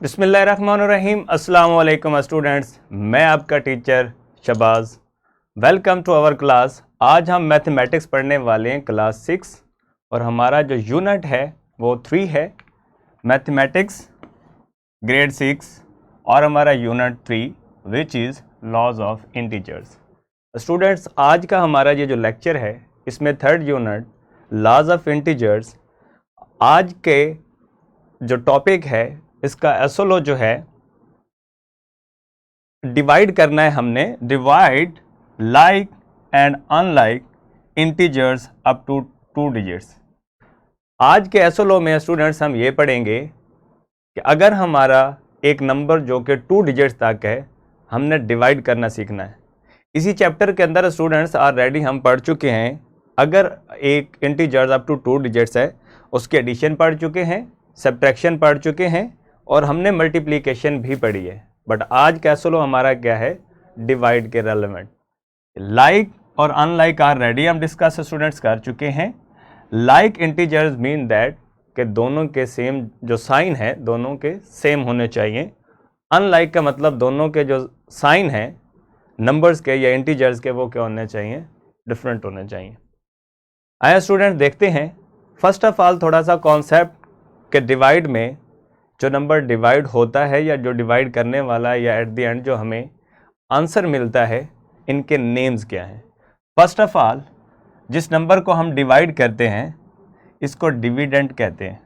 बिस्मिल्लाहिर्रहमानिर्रहीम। अस्सलाम वालेकुम स्टूडेंट्स, मैं आपका teacher Shabaz. Welcome to our class. आज हम मैथमेटिक्स पढ़ने वाले हैं क्लास 6 और हमारा जो यूनिट है वो 3 है, मैथमेटिक्स ग्रेड 6 और हमारा unit 3 which is laws of integers. Students, आज का हमारा ये जो लेक्चर है इसमें third unit laws of integers. आज के जो टॉपिक है इसका एसोलो जो है डिवाइड करना है हमने, divide like and unlike integers up to 2 digits. आज के एसोलो में स्टूडेंट्स हम ये पढ़ेंगे कि अगर हमारा एक नंबर जो कि 2 डिजिट्स तक है हमने डिवाइड करना सीखना है। इसी चैप्टर के अंदर स्टूडेंट्स ऑलरेडी हम पढ़ चुके हैं, अगर एक इंटीजर्स अप टू 2 डिजिट्स है उसके एडिशन पढ़ चुके हैं, सब्ट्रैक्शन पढ़ चुके हैं और हमने मल्टीप्लिकेशन भी पढ़ी है। बट आज का एसोलो हमारा क्या है, डिवाइड के रेलेवेंट। लाइक और अनलाइक ऑलरेडी हम डिस्कस स्टूडेंट्स कर चुके हैं। लाइक इंटीजर्स मीन दैट कि दोनों के सेम जो साइन है दोनों के सेम होने चाहिए। अनलाइक का मतलब दोनों के जो साइन है नंबर्स के या इंटीजर्स के वो क्या होने चाहिए, डिफरेंट होने चाहिए। आया स्टूडेंट देखते हैं फर्स्ट ऑफ ऑल थोड़ा सा कॉन्सेप्ट के डिवाइड में जो नंबर डिवाइड होता है या जो डिवाइड करने वाला है या एट द एंड जो हमें आंसर मिलता है इनके नेम्स क्या हैं। फर्स्ट ऑफ ऑल जिस नंबर को हम डिवाइड करते हैं इसको डिविडेंड कहते हैं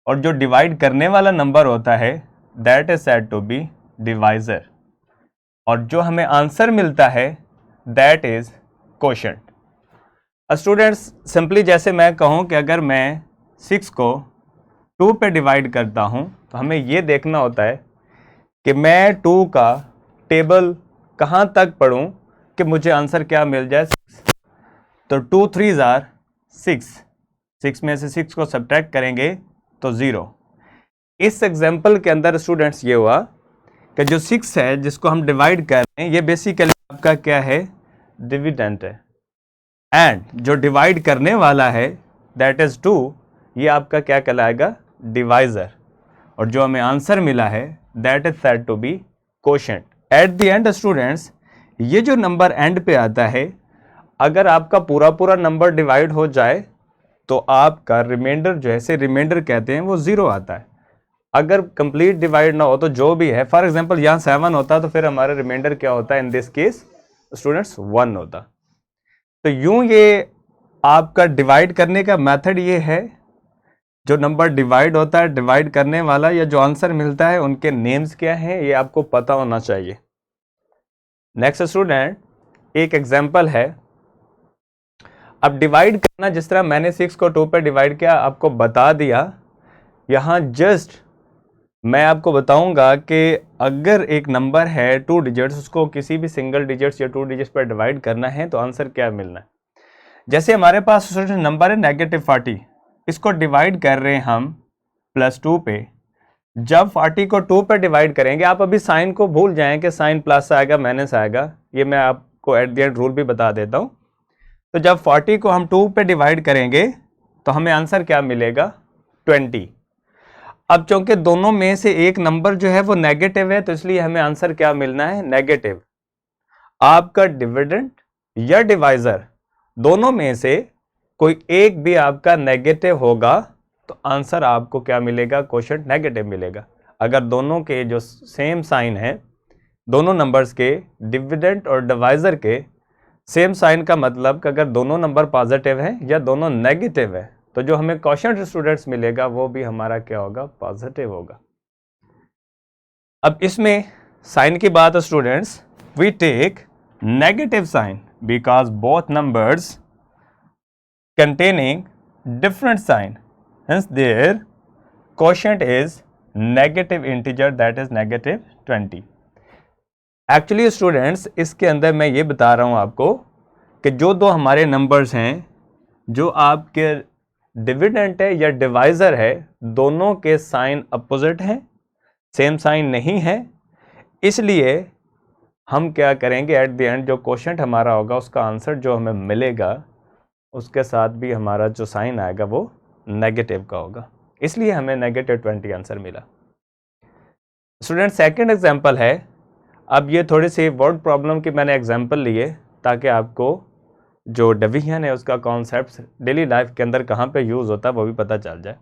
और जो डिवाइड करने वाला नंबर होता है that is said to be divisor और जो हमें आंसर मिलता है that is quotient. Students simply जैसे मैं कहूँ कि अगर मैं 6 को 2 पे डिवाइड करता हूँ तो हमें ये देखना होता है कि मैं 2 का टेबल कहाँ तक पढ़ूँ कि मुझे आंसर क्या मिल जाए। तो 2 3s आर 6 में से 6 को सब्ट्रैक्ट करेंगे तो 0। इस एग्जाम्पल के अंदर स्टूडेंट्स ये हुआ कि जो 6 है जिसको हम डिवाइड कर रहे हैं ये बेसिकली आपका क्या है, डिविडेंड है। एंड जो डिवाइड करने वाला है दैट इज 2, ये आपका क्या कहलाएगा, डिवाइजर। और जो हमें आंसर मिला है that is said to be quotient. At the end students ये जो नंबर एंड पे आता है अगर आपका पूरा नंबर डिवाइड हो जाए तो आपका रिमाइंडर जो है, से रिमाइंडर कहते हैं, वो 0 आता है। अगर कंप्लीट डिवाइड ना हो तो जो भी है, फॉर एग्जांपल यहाँ 7 होता तो फिर हमारा रिमाइंडर क्या होता है, इन दिस केस स्टूडेंट्स 1 होता। तो यूं ये आपका डिवाइड करने का मेथड ये है, जो नंबर डिवाइड होता है डिवाइड करने वाला या जो आंसर मिलता है उनके नेम्स क्या हैं ये आपको पता होना चाहिए। नेक्स्ट स्टूडेंट एक एग्जांपल है। अब डिवाइड करना जिस तरह मैंने 6 को 2 पे डिवाइड किया आपको बता दिया। यहाँ जस्ट मैं आपको बताऊंगा कि अगर एक नंबर है 2 डिजिट्स उसको किसी भी सिंगल डिजिट्स या 2 डिजिट्स पर डिवाइड करना है तो आंसर क्या मिलना है। जैसे हमारे पास नंबर है -40, इसको डिवाइड कर रहे हैं हम +2 पे। जब 40 को 2 पे डिवाइड करेंगे, आप अभी साइन को भूल जाएं कि साइन प्लस आएगा माइनस आएगा, ये मैं आपको एट द एंड रूल भी बता देता हूं। तो जब 40 को हम 2 पे डिवाइड करेंगे तो हमें आंसर क्या मिलेगा, 20। अब चूंकि दोनों में से एक नंबर जो है वो नेगेटिव है तो इसलिए हमें आंसर क्या मिलना है, नेगेटिव। आपका डिविडेंड या डिवाइजर दोनों में से कोई एक भी आपका नेगेटिव होगा तो आंसर आपको क्या मिलेगा, कोशेंट नेगेटिव मिलेगा। अगर दोनों के जो सेम साइन है, दोनों नंबर्स के डिविडेंड और डिवाइजर के सेम साइन का मतलब कि अगर दोनों नंबर पॉजिटिव हैं या दोनों नेगेटिव है तो जो हमें कोशेंट स्टूडेंट्स मिलेगा वो भी हमारा क्या होगा, पॉजिटिव होगा। अब इसमें साइन की बात students, we take negative sign because both numbers containing different sign, hence their quotient is negative integer, that is -20। Actually students इसके अंदर मैं ये बता रहा हूँ आपको कि जो दो हमारे नंबर्स हैं, जो आपके डिविडेंड है या डिवाइजर है, दोनों के साइन अपोजिट हैं, सेम साइन नहीं है। इसलिए हम क्या करेंगे, एट द एंड जो क्वोशंट हमारा होगा उसका आंसर जो हमें मिलेगा उसके साथ भी हमारा जो साइन आएगा वो नेगेटिव का होगा, इसलिए हमें -20 आंसर मिला। स्टूडेंट सेकंड एग्जांपल है, अब ये थोड़ी सी वर्ड प्रॉब्लम की मैंने एग्जांपल लिए ताकि आपको जो डिवीजन है उसका कॉन्सेप्ट डेली लाइफ के अंदर कहाँ पे यूज़ होता है वो भी पता चल जाए।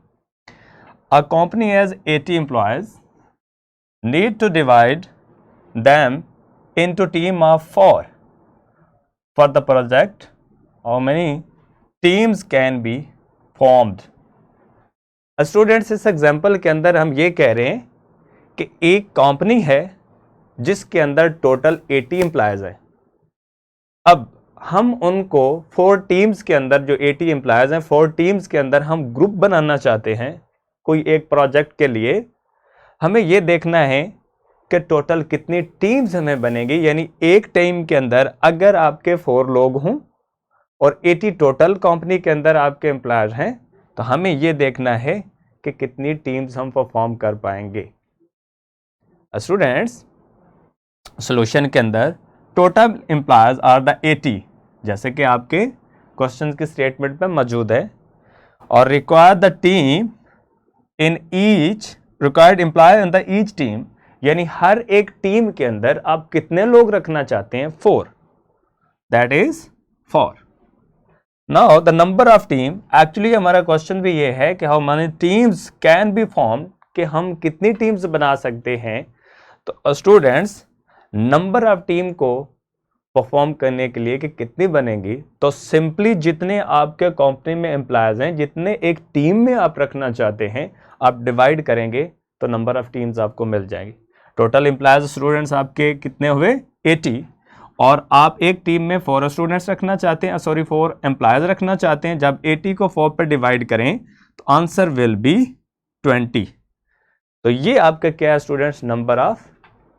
A company has 80 employees, need to divide them into team of 4 for the project. How many teams can be formed? Students इस एग्जांपल के अंदर हम ये कह रहे हैं कि एक कंपनी है जिसके अंदर टोटल 80 एम्प्लॉयज है। अब हम उनको 4 टीम्स के अंदर, जो 80 एम्प्लॉयज हैं, 4 टीम्स के अंदर हम ग्रुप बनाना चाहते हैं कोई एक प्रोजेक्ट के लिए। हमें ये देखना है कि टोटल कितनी टीम्स हमें बनेगी, यानी एक टीम के अंदर अगर आपके 4 लोग हों और 80 टोटल कंपनी के अंदर आपके एम्प्लॉयज हैं, तो हमें यह देखना है कि कितनी टीम्स हम परफॉर्म कर पाएंगे। स्टूडेंट्स, सॉल्यूशन के अंदर टोटल एम्प्लॉयज आर द 80, जैसे कि आपके क्वेश्चन के स्टेटमेंट में मौजूद है, और require the team in each, required employee in the each team, यानी हर एक टीम के अंदर आप कितने लोग रखना चाहते हैं, 4, that is 4। Now the number of team, actually हमारा क्वेश्चन भी ये है कि how many teams can be form, कि हम कितनी टीम्स बना सकते हैं। तो स्टूडेंट्स, नंबर ऑफ टीम को परफॉर्म करने के लिए कि कितनी बनेगी, तो सिंपली जितने आपके कंपनी में एम्प्लॉयज हैं, जितने एक टीम में आप रखना चाहते हैं, आप डिवाइड करेंगे तो नंबर ऑफ टीम्स आपको मिल जाएंगी। टोटल एम्प्लॉयज स्टूडेंट्स आपके कितने हुए, 80, और आप एक टीम में 4 स्टूडेंट्स रखना चाहते हैं, 4 एम्प्लॉयज रखना चाहते हैं। जब 80 को 4 पर डिवाइड करें तो आंसर विल बी 20। तो ये आपका क्या है स्टूडेंट्स, नंबर ऑफ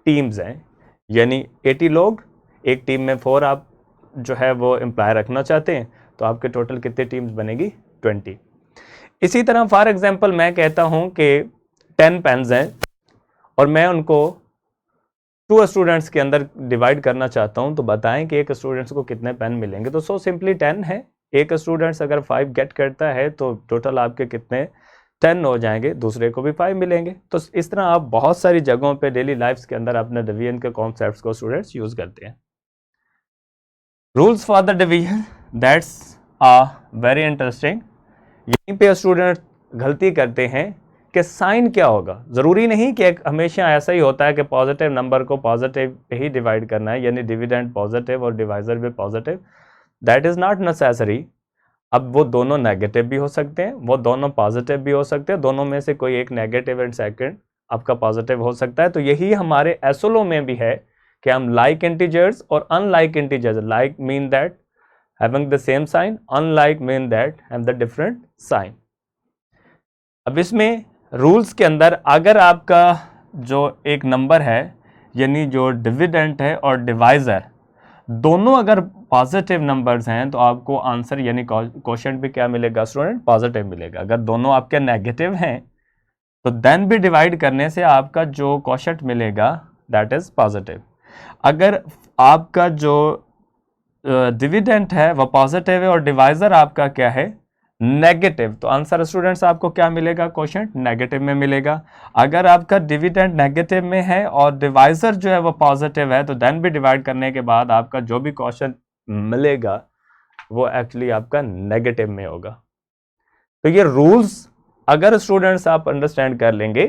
टीम्स हैं, यानी 80 लोग, एक टीम में 4 आप जो है वो एम्प्लॉय रखना चाहते हैं, तो आपके टोटल कितनी टीम्स बनेगी, 20। इसी तरह फॉर एग्जांपल मैं कहता हूं कि 10 पेन्स हैं और मैं उनको 2 स्टूडेंट्स के अंदर डिवाइड करना चाहता हूं, तो बताएं कि एक स्टूडेंट्स को कितने पेन मिलेंगे। तो सो सिंपली 10 है, एक स्टूडेंट्स अगर 5 गेट करता है तो टोटल आपके कितने 10 हो जाएंगे, दूसरे को भी 5 मिलेंगे। तो इस तरह आप बहुत सारी जगहों पे डेली लाइफ्स के अंदर अपने डिवीजन के कॉन्सेप्ट्स को स्टूडेंट्स यूज करते हैं। Rules for the division, that's very interesting. यहीं पे स्टूडेंट गलती करते हैं कि साइन क्या होगा। ज़रूरी नहीं कि हमेशा ऐसा ही होता है कि पॉजिटिव नंबर को पॉजिटिव ही डिवाइड करना है, यानी डिविडेंड पॉजिटिव और डिवाइजर भी positive, that is not necessary. अब वो दोनों नेगेटिव भी हो सकते हैं, वो दोनों पॉजिटिव भी हो सकते हैं, दोनों में से कोई एक नेगेटिव एंड सेकंड आपका पॉजिटिव हो सकता है। तो यही हमारे एसओलो में भी है कि हम लाइक इंटीजर्स और unlike integers, like mean that having the same sign, unlike mean that have the different sign। अब इसमें रूल्स के अंदर अगर आपका जो एक नंबर है, यानी जो डिविडेंट है और डिवाइजर दोनों अगर पॉजिटिव नंबर्स हैं, तो आपको आंसर यानी क्वोशिएंट भी क्या मिलेगा स्टूडेंट, पॉजिटिव मिलेगा। अगर दोनों आपके नेगेटिव हैं तो देन भी डिवाइड करने से आपका जो क्वोशिएंट मिलेगा दैट इज पॉजिटिव। अगर आपका जो डिविडेंट है वो पॉजिटिव है और डिवाइजर आपका क्या है, नेगेटिव, तो आंसर स्टूडेंट्स आपको क्या मिलेगा, क्वोशिएंट नेगेटिव में मिलेगा। अगर आपका डिविडेंट नेगेटिव में है और डिवाइजर जो है वो पॉजिटिव है, तो देन भी डिवाइड करने के बाद आपका जो भी क्वोशिएंट मिलेगा वो एक्चुअली आपका नेगेटिव में होगा। तो ये रूल्स अगर स्टूडेंट्स आप अंडरस्टैंड कर लेंगे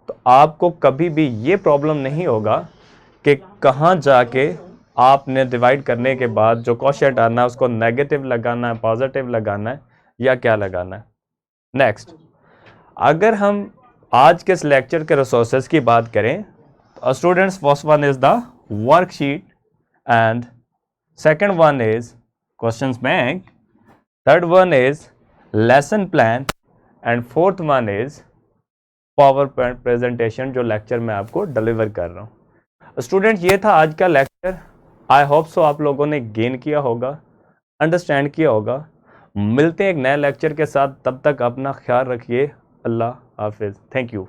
तो आपको कभी भी ये प्रॉब्लम नहीं होगा कि कहाँ जाके आपने डिवाइड करने के बाद जो क्वोशिएंट आना है उसको नेगेटिव लगाना है, पॉजिटिव लगाना है या क्या लगाना है। नेक्स्ट, अगर हम आज के इस लेक्चर के रिसोर्सेज की बात करें तो students, first one is the worksheet and second one is questions bank, third one is lesson plan and fourth one is power point presentation, जो लेक्चर मैं आपको डिलीवर कर रहा हूँ। स्टूडेंट्स, ये था आज का लेक्चर। आई होप सो आप लोगों ने गेन किया होगा, अंडरस्टैंड किया होगा। मिलते हैं एक नए लेक्चर के साथ, तब तक अपना ख्याल रखिए। अल्लाह हाफिज़, थैंक यू।